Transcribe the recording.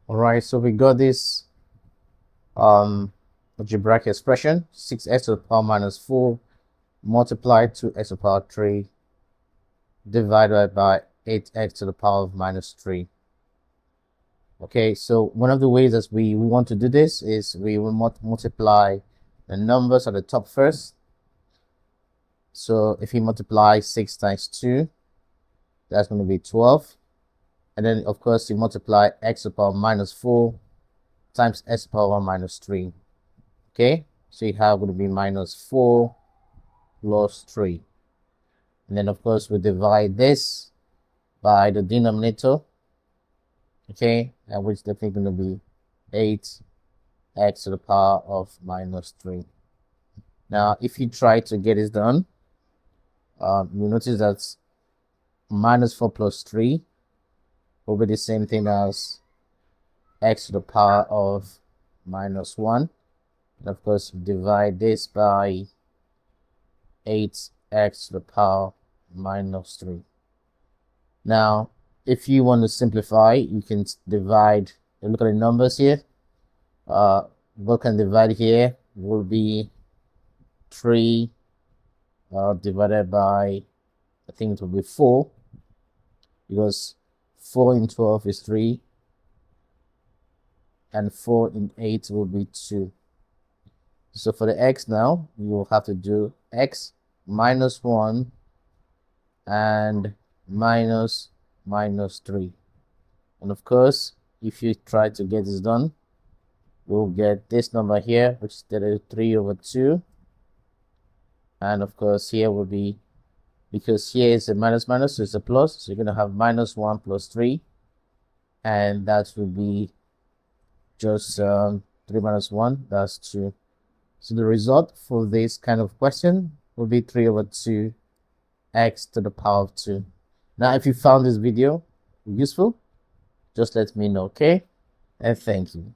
All right, so we got this algebraic expression 6x to the power minus 4 multiplied to x to the power 3 divided by 8x to the power of minus 3. Okay, so one of the ways that we want to do this is we will multiply the numbers at the top first. So if you multiply 6 times 2, that's going to be 12. And then, of course, you multiply x to the power minus 4 times x to the power minus 3. Okay, so you have going to be minus 4 plus 3. And then, of course, we divide this by the denominator. Okay, and which is definitely going to be 8x to the power of minus 3. Now, if you try to get this done, you notice that minus 4 plus 3 will be the same thing as x to the power of minus 1. And of course, divide this by 8x to the power minus 3. Now, if you want to simplify, you can divide, look at the numbers here. What can divide here will be 3 divided by, I think it will be 4, because 4 in 12 is 3, and 4 in 8 will be 2. So for the x now, you will have to do x minus 1 and minus 3. And of course, if you try to get this done, we'll get this number here, which is 3/2. And of course, here will be, because here is a minus minus, so it's a plus, so you're going to have minus 1 plus 3. And that will be just 3 minus 1, that's 2. So the result for this kind of question will be 3/2 x to the power of 2. Now, if you found this video useful, just let me know, okay? And thank you.